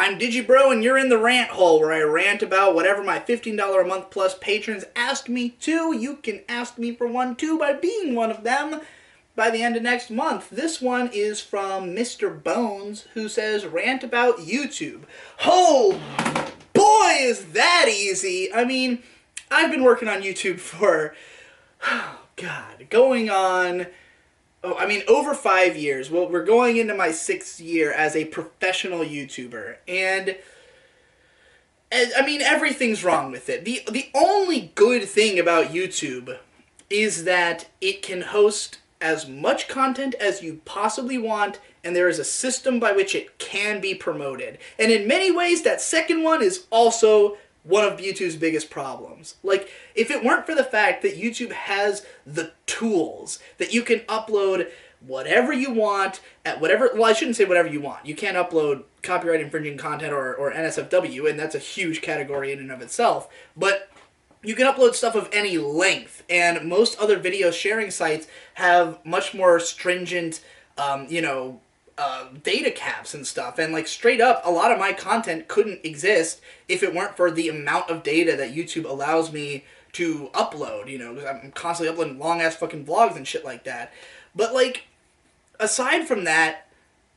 I'm DigiBro, and you're in the rant hole, where I rant about whatever my $15 a month plus patrons ask me to. You can ask me for one too by being one of them by the end of next month. This one is from Mr. Bones, who says, rant about YouTube. Oh, boy, is that easy. I mean, I've been working on YouTube for, oh, God, going on... over 5 years. Well, we're going into my 6th year as a professional YouTuber, and I mean, everything's wrong with it. The only good thing about YouTube is that it can host as much content as you possibly want, and there is a system by which it can be promoted. And in many ways, that second one is also one of YouTube's biggest problems. Like, if it weren't for the fact that YouTube has the tools that you can upload whatever you want at whatever... Well, I shouldn't say whatever you want. You can't upload copyright infringing content or NSFW, and that's a huge category in and of itself. But you can upload stuff of any length, and most other video sharing sites have much more stringent, data caps and stuff, and like straight up, a lot of my content couldn't exist if it weren't for the amount of data that YouTube allows me to upload, because I'm constantly uploading long-ass fucking vlogs and shit like that. But like, aside from that,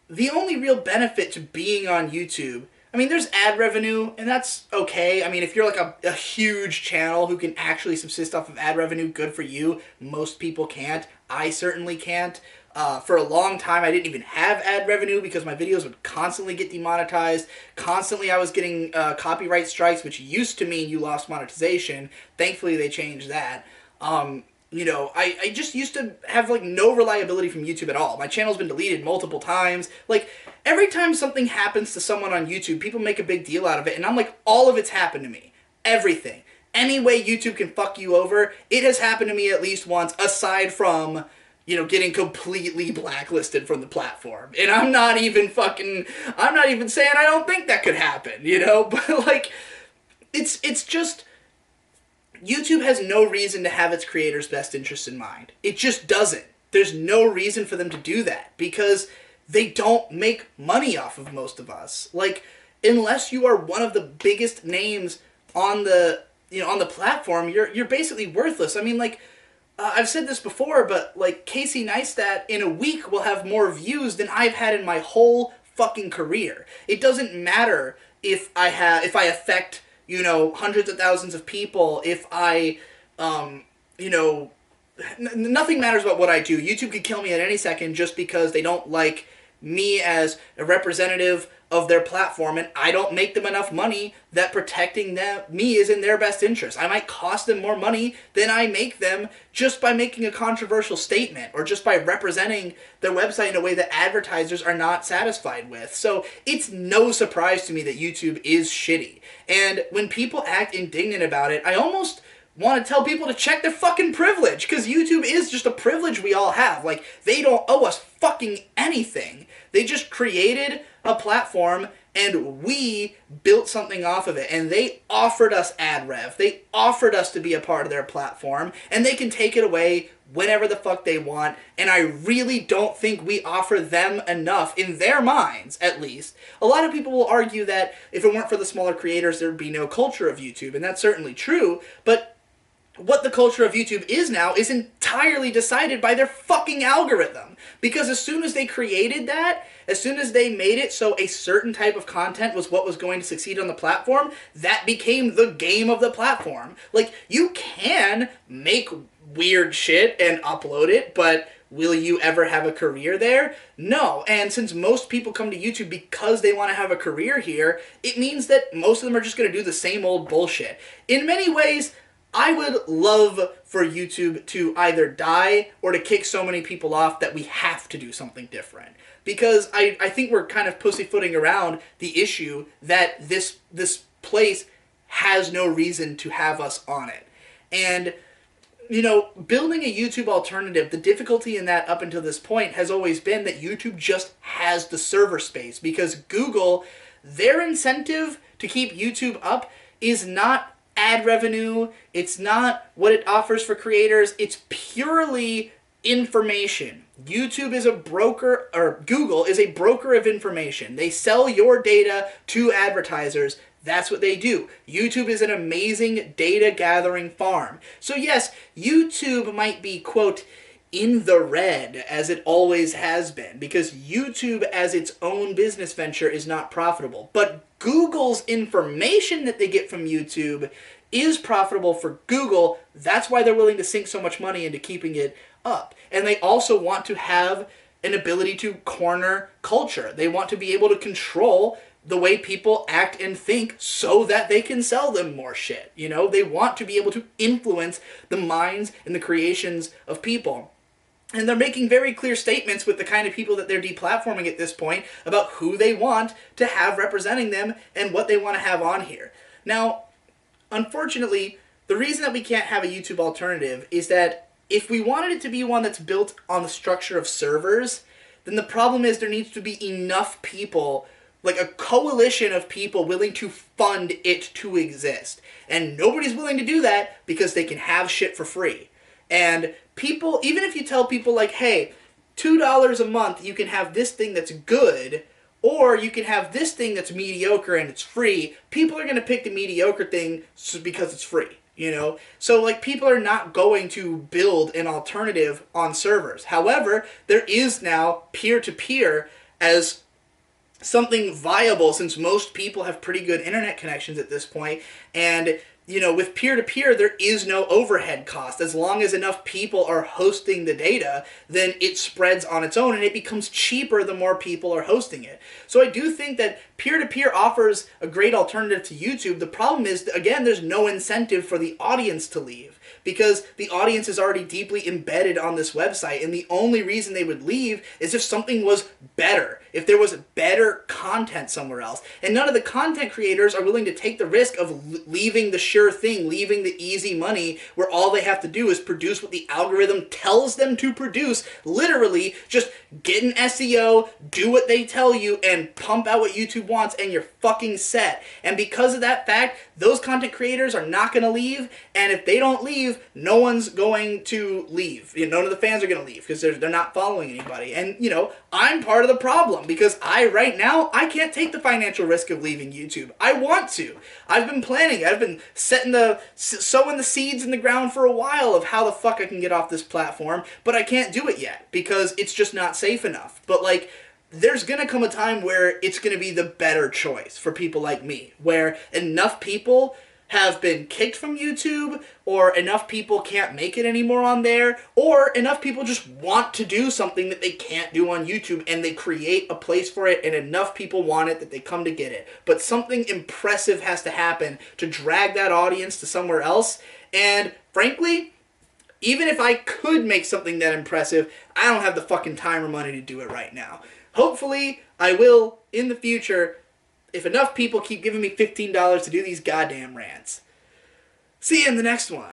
the only real benefit to being on YouTube, I mean, there's ad revenue, and that's okay. I mean, if you're like a huge channel who can actually subsist off of ad revenue, good for you. Most people can't. I certainly can't. For a long time, I didn't even have ad revenue because my videos would constantly get demonetized. Constantly, I was getting copyright strikes, which used to mean you lost monetization. Thankfully, they changed that. I just used to have, like, no reliability from YouTube at all. My channel's been deleted multiple times. Like, every time something happens to someone on YouTube, people make a big deal out of it, and I'm like, all of it's happened to me. Everything. Any way YouTube can fuck you over, it has happened to me at least once, aside from... getting completely blacklisted from the platform. And I'm not even saying I don't think that could happen, But, like, it's just... YouTube has no reason to have its creators' best interests in mind. It just doesn't. There's no reason for them to do that, because they don't make money off of most of us. Like, unless you are one of the biggest names on the, on the platform, you're basically worthless. I mean, like... I've said this before, but, like, Casey Neistat in a week will have more views than I've had in my whole fucking career. It doesn't matter if I affect, hundreds of thousands of people, if I, nothing matters about what I do. YouTube could kill me at any second just because they don't like me as a representative of their platform, and I don't make them enough money that protecting me is in their best interest. I might cost them more money than I make them just by making a controversial statement, or just by representing their website in a way that advertisers are not satisfied with. So it's no surprise to me that YouTube is shitty. And when people act indignant about it, I almost want to tell people to check their fucking privilege, because YouTube is just a privilege we all have. Like, they don't owe us fucking anything. They just created a platform, and we built something off of it, and they offered us ad rev. They offered us to be a part of their platform, and they can take it away whenever the fuck they want, and I really don't think we offer them enough, in their minds, at least. A lot of people will argue that if it weren't for the smaller creators, there would be no culture of YouTube, and that's certainly true, but what the culture of YouTube is now is entirely decided by their fucking algorithm. Because as soon as they created that, as soon as they made it so a certain type of content was what was going to succeed on the platform, that became the game of the platform. Like, you can make weird shit and upload it, but will you ever have a career there? No. And since most people come to YouTube because they want to have a career here, it means that most of them are just going to do the same old bullshit. In many ways, I would love for YouTube to either die or to kick so many people off that we have to do something different. Because I think we're kind of pussyfooting around the issue that this place has no reason to have us on it. And, building a YouTube alternative, the difficulty in that up until this point has always been that YouTube just has the server space. Because Google, their incentive to keep YouTube up is not ad revenue, it's not what it offers for creators, it's purely information. YouTube is a broker, or Google is a broker of information. They sell your data to advertisers. That's what they do. YouTube is an amazing data gathering farm. So yes, YouTube might be, quote, in the red, as it always has been, because YouTube as its own business venture is not profitable. But Google's information that they get from YouTube is profitable for Google. That's why they're willing to sink so much money into keeping it up. And they also want to have an ability to corner culture. They want to be able to control the way people act and think so that they can sell them more shit. You know, they want to be able to influence the minds and the creations of people. And they're making very clear statements with the kind of people that they're deplatforming at this point about who they want to have representing them and what they want to have on here. Now, unfortunately, the reason that we can't have a YouTube alternative is that if we wanted it to be one that's built on the structure of servers, then the problem is there needs to be enough people, like a coalition of people willing to fund it to exist. And nobody's willing to do that because they can have shit for free. And people, even if you tell people like, hey, $2 a month, you can have this thing that's good, or you can have this thing that's mediocre and it's free, people are going to pick the mediocre thing because it's free, you know? So, like, people are not going to build an alternative on servers. However, there is now peer-to-peer as something viable, since most people have pretty good internet connections at this point, and you know, with peer-to-peer, there is no overhead cost. As long as enough people are hosting the data, then it spreads on its own, and it becomes cheaper the more people are hosting it. So I do think that peer-to-peer offers a great alternative to YouTube. The problem is, again, there's no incentive for the audience to leave, because the audience is already deeply embedded on this website, and the only reason they would leave is if something was better, if there was better content somewhere else. And none of the content creators are willing to take the risk of leaving the sure thing, leaving the easy money, where all they have to do is produce what the algorithm tells them to produce. Literally, just get an SEO, do what they tell you, and pump out what YouTube wants, and you're fucking set. And because of that fact, those content creators are not going to leave, and if they don't leave, no one's going to leave. You know, none of the fans are going to leave because they're not following anybody. And, you know, I'm part of the problem because right now, I can't take the financial risk of leaving YouTube. I want to. I've been planning. I've been sowing the seeds in the ground for a while of how the fuck I can get off this platform, but I can't do it yet because it's just not safe enough. But, like, there's going to come a time where it's going to be the better choice for people like me, where enough people have been kicked from YouTube, or enough people can't make it anymore on there, or enough people just want to do something that they can't do on YouTube, and they create a place for it, and enough people want it that they come to get it. But something impressive has to happen to drag that audience to somewhere else, and frankly, even if I could make something that impressive, I don't have the fucking time or money to do it right now. Hopefully, I will in the future, if enough people keep giving me $15 to do these goddamn rants. See you in the next one.